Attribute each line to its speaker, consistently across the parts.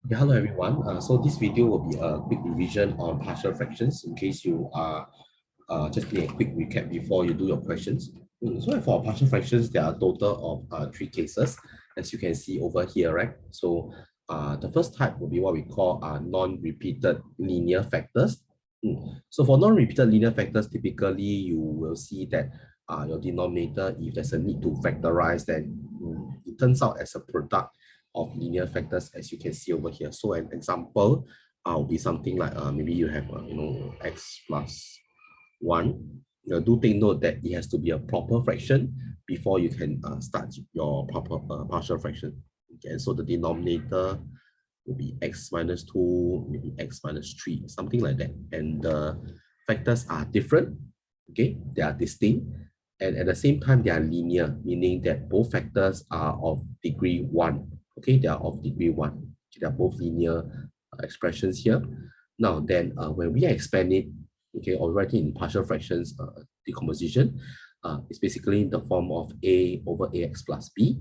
Speaker 1: Yeah, hello everyone. So this video will be a quick revision on partial fractions in case you are just need a quick recap before you do your questions. So for partial fractions, there are a total of three cases, as you can see over here, right? So the first type will be what we call non-repeated linear factors. So for non-repeated linear factors, typically you will see that your denominator, if there's a need to factorize, then it turns out as a product of linear factors, as you can see over here. So an example will be something like maybe you have x plus 1. Do take note that it has to be a proper fraction before you can start your proper partial fraction. Okay, so the denominator will be x minus 2, maybe x minus 3, something like that. And the factors are different, okay? They are distinct. And at the same time, they are linear, meaning that both factors are of degree 1. Okay, they are of degree 1. Okay, they are both linear expressions here. Now, then when we expand it, okay, or write it in partial fractions decomposition, it's basically in the form of a over ax plus b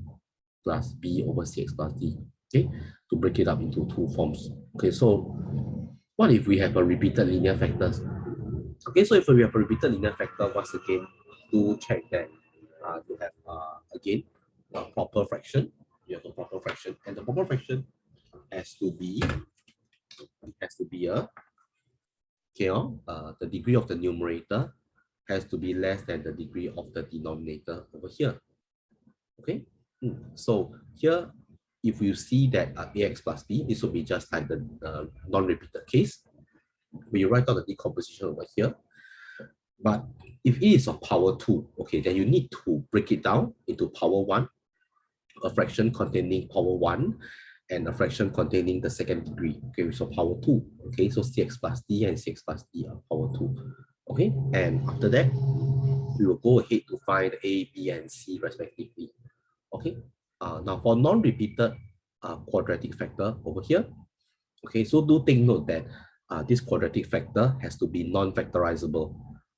Speaker 1: over cx plus d, okay, to break it up into two forms. Okay, so what if we have a repeated linear factors? Okay, so if we have a repeated linear factor, once again, do check that you have, again, a proper fraction. You have a proper fraction, and the proper fraction has to be, a, okay, the degree of the numerator has to be less than the degree of the denominator over here. Okay, so here, if you see that ax plus b, this will be just like the non-repeated case. We write out the decomposition over here. But if it is of power 2, okay, then you need to break it down into power 1, a fraction containing power 1, and a fraction containing the second degree. Okay, so power 2. Okay, so cx plus d and cx plus d are power 2. Okay, and after that, we will go ahead to find a, b, and c respectively. Okay, now for non-repeated quadratic factor over here, okay, so do take note that this quadratic factor has to be non-factorizable.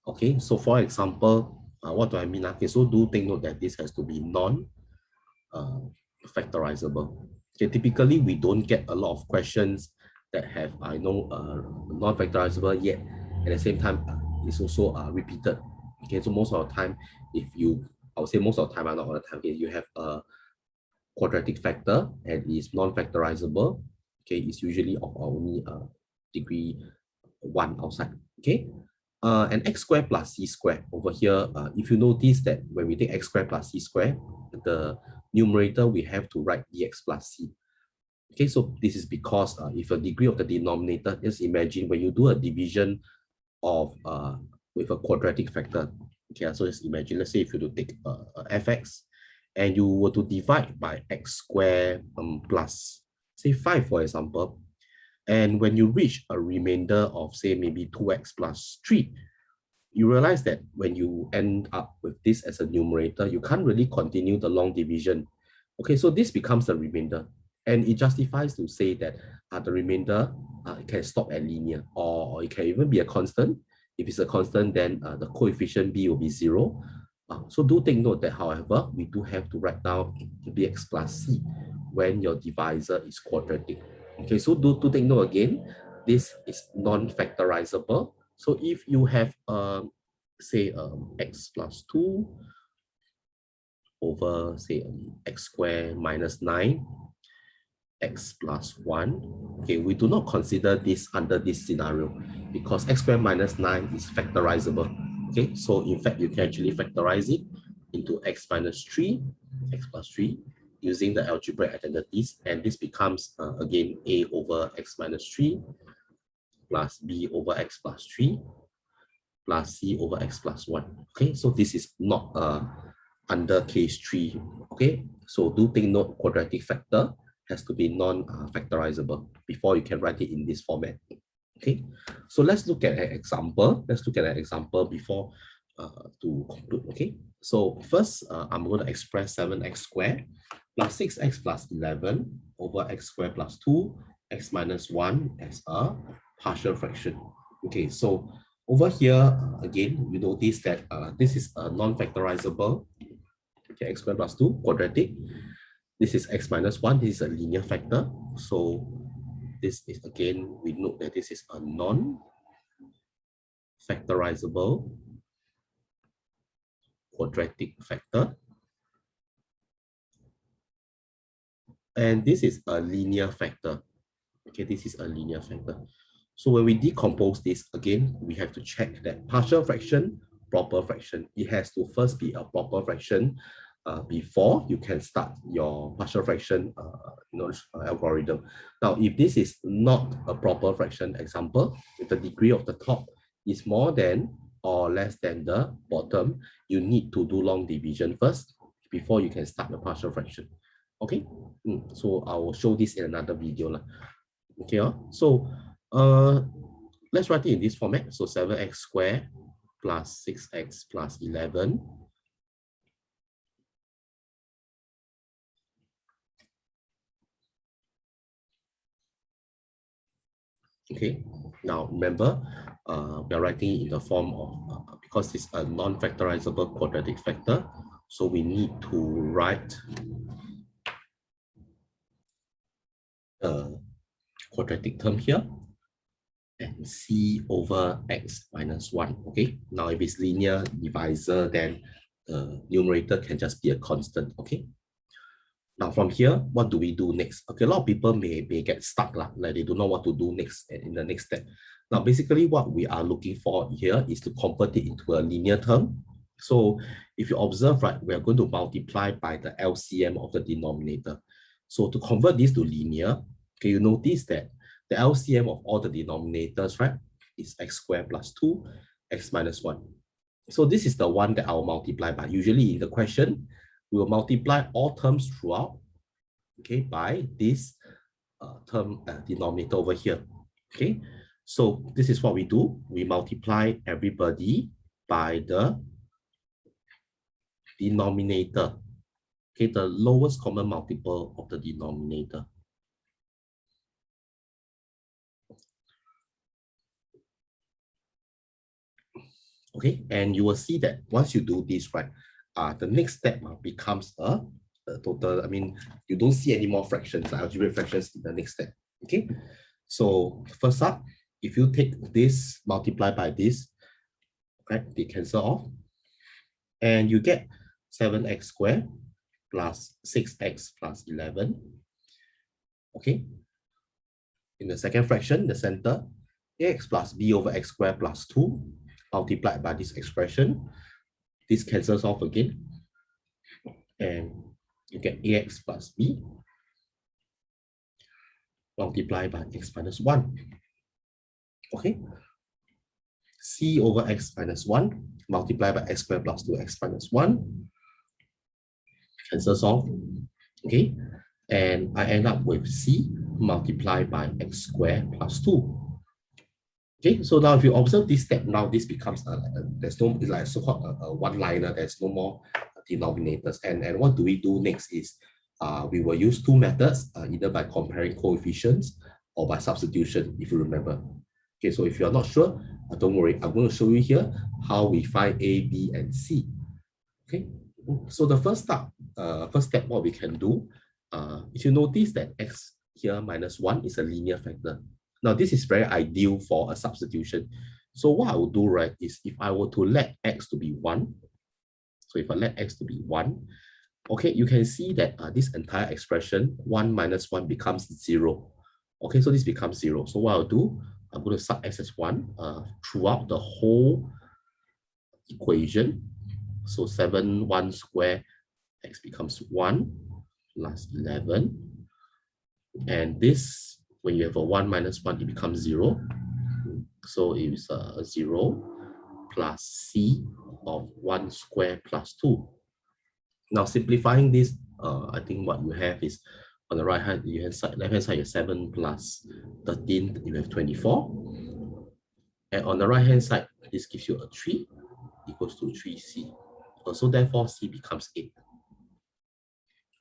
Speaker 1: Okay, so for example, what do I mean? Okay, so do take note that this has to be non-factorizable. Okay, typically we don't get a lot of questions that have non-factorizable yet at the same time it's also repeated. Okay, so most of the time, I would say most of the time, not all the time, okay, you have a quadratic factor and is non-factorizable. Okay, it's usually of only degree 1 outside. Okay, and x squared plus c squared over here, if you notice that when we take x squared plus c squared, the numerator we have to write dx plus c. Okay, so this is because if a degree of the denominator, just imagine when you do a division of with a quadratic factor. Okay, so just imagine, let's say if you to take fx and you were to divide by x squared plus say 5, for example, and when you reach a remainder of say maybe 2x plus 3, you realize that when you end up with this as a numerator, you can't really continue the long division. Okay, so this becomes the remainder, and it justifies to say that the remainder can stop at linear, or it can even be a constant. If it's a constant, then the coefficient b will be 0. So do take note that, however, we do have to write down bx plus c when your divisor is quadratic. Okay, so do take note again, this is non-factorizable. So if you have say x plus 2 over say x squared minus 9, x plus 1. Okay, we do not consider this under this scenario because x squared minus 9 is factorizable. Okay, so in fact, you can actually factorize it into x minus 3, x plus 3, using the algebraic identities, and this becomes, again, a over x minus 3 plus b over x plus 3 plus c over x plus 1. Okay, so this is not under case 3. Okay, so do take note, quadratic factor has to be non-factorizable before you can write it in this format. Okay, so let's look at an example. Let's look at an example before to conclude. Okay, so first I'm going to express 7x squared plus 6x plus 11 over x squared plus 2 x minus 1 as a partial fraction. Okay, so over here, again, you notice that this is a non-factorizable. Okay, x squared plus 2, quadratic. This is x minus 1. This is a linear factor. So this is again, we note that this is a non-factorizable quadratic factor. And this is a linear factor. Okay, this is a linear factor. So when we decompose this, again, we have to check that partial fraction, proper fraction. It has to first be a proper fraction before you can start your partial fraction algorithm. Now, if this is not a proper fraction example, if the degree of the top is more than or less than the bottom, you need to do long division first before you can start the partial fraction. Okay, so I will show this in another video. Okay, so let's write it in this format. So 7x squared plus 6x plus 11. Okay, now remember, we are writing it in the form of, because it's a non-factorizable quadratic factor, so we need to write a quadratic term here, and c over x minus 1. Okay, now if it's linear divisor, then the numerator can just be a constant. Okay, now from here, what do we do next? Okay, a lot of people may get stuck, like they don't know what to do next in the next step. Now, basically what we are looking for here is to convert it into a linear term. So if you observe, right, we are going to multiply by the LCM of the denominator. So to convert this to linear, okay, you notice that the LCM of all the denominators, right, is x squared plus 2, x minus 1. So this is the one that I will multiply by. Usually in the question, we will multiply all terms throughout, okay, by this term denominator over here. Okay, so this is what we do. We multiply everybody by the denominator, okay, the lowest common multiple of the denominator. Okay, and you will see that once you do this, right, the next step becomes a total. I mean, you don't see any more fractions, algebraic fractions in the next step. Okay, so first up, if you take this multiply by this, right, they cancel off, and you get 7x squared plus 6x plus 11. Okay, in the second fraction, the center, ax plus b over x squared plus 2 multiplied by this expression. This cancels off again, and you get ax plus b multiplied by x minus 1. Okay, c over x minus 1 multiplied by x squared plus 2x minus 1 cancels off. Okay, and I end up with c multiplied by x squared plus 2. Okay, so now if you observe this step, now this becomes there's no, it's like so-called a one-liner. There's no more denominators. And what do we do next is we will use two methods, either by comparing coefficients or by substitution, if you remember. Okay, so if you're not sure, don't worry. I'm going to show you here how we find A, B, and C. Okay, so the first step, what we can do, if you notice that x here minus 1 is a linear factor. Now, this is very ideal for a substitution. So what I will do, right, is if I were to let x to be 1, so if I let x to be 1, okay, you can see that this entire expression, 1 minus 1 becomes 0. Okay, so this becomes 0. So what I'll do, I'm going to sub x as 1 throughout the whole equation. So 7, 1 square, x becomes 1 plus 11. And this, when you have a 1 minus 1, it becomes 0. So it's 0 plus c of 1 square plus 2. Now simplifying this, I think what you have is on the right hand side, left hand side, you have 7 plus 13, you have 24. And on the right hand side, this gives you a 3 equals to 3c. So therefore, c becomes 8.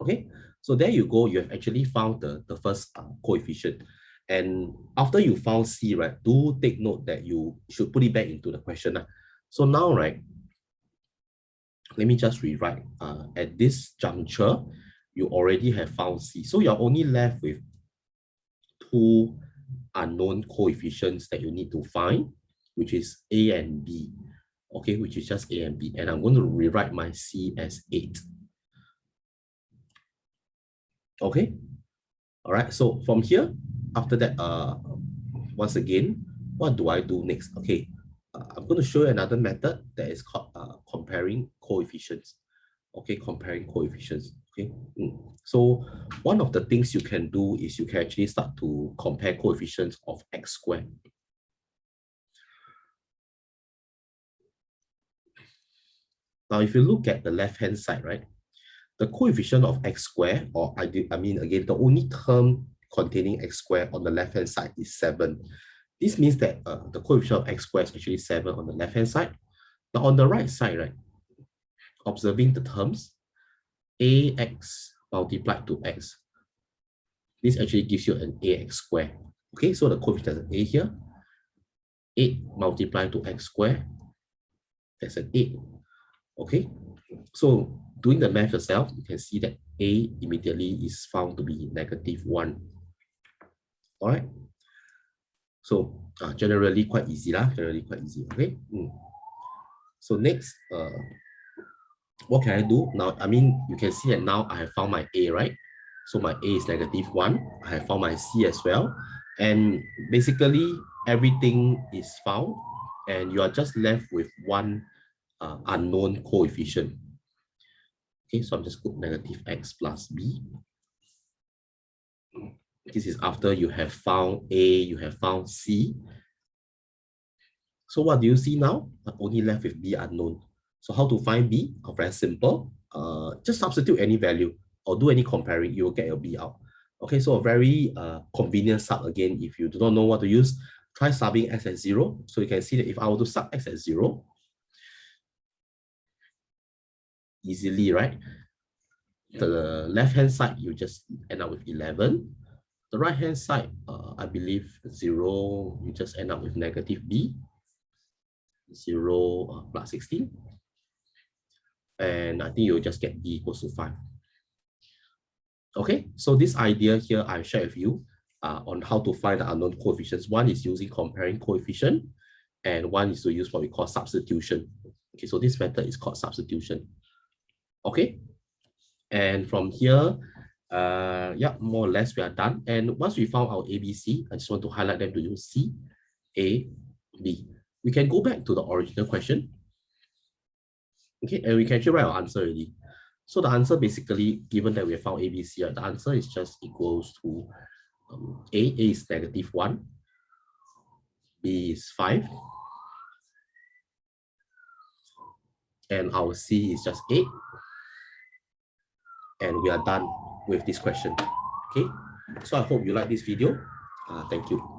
Speaker 1: Okay, so there you go. You have actually found the first coefficient. And after you found c, right, do take note that you should put it back into the question. So now, right, let me just rewrite. At this juncture, you already have found c. So you're only left with two unknown coefficients that you need to find, which is A and B, okay, which is just A and B. And I'm going to rewrite my C as 8. Okay, all right, so from here, after that, once again, what do I do next? Okay, I'm going to show you another method that is called comparing coefficients. Okay, comparing coefficients. Okay, so one of the things you can do is you can actually start to compare coefficients of x squared. Now, if you look at the left-hand side, right, the coefficient of x squared, or I mean, again, the only term containing x squared on the left-hand side is 7. This means that the coefficient of x squared is actually 7 on the left-hand side. Now, on the right side, right, observing the terms, ax multiplied to x, this actually gives you an ax squared. Okay, so the coefficient is a here. 8 multiplied to x squared, that's an 8. Okay, so doing the math yourself, you can see that a immediately is found to be -1. All right, so generally quite easy lah, generally quite easy. Okay, so next, what can I do now? I mean, you can see that now I have found my a, right? So my a is -1. I have found my c as well, and basically everything is found, and you are just left with one unknown coefficient. Okay, so I'm just put -x plus b. This is after you have found A, you have found C. So what do you see now? I'm only left with B unknown. So how to find B? Very simple. Just substitute any value or do any comparing, you will get your B out. Okay, so a very convenient sub again. If you do not know what to use, try subbing x at 0. So you can see that if I were to sub x at 0, easily, right? The left-hand side, you just end up with 11. The right-hand side, I believe 0, you just end up with -b. 0 plus 16. And I think you'll just get b equals to 5. Okay, so this idea here I've shared with you on how to find the unknown coefficients. One is using comparing coefficient, and one is to use what we call substitution. Okay, so this method is called substitution. Okay, and from here, yeah, more or less we are done. And once we found our ABC, I just want to highlight them to you: C, A, B. We can go back to the original question. Okay, and we can actually write our answer already. So the answer basically, given that we have found ABC, the answer is just equals to A is -1, B is 5, and our C is just 8. And we are done with this question. Okay, so I hope you like this video. Thank you.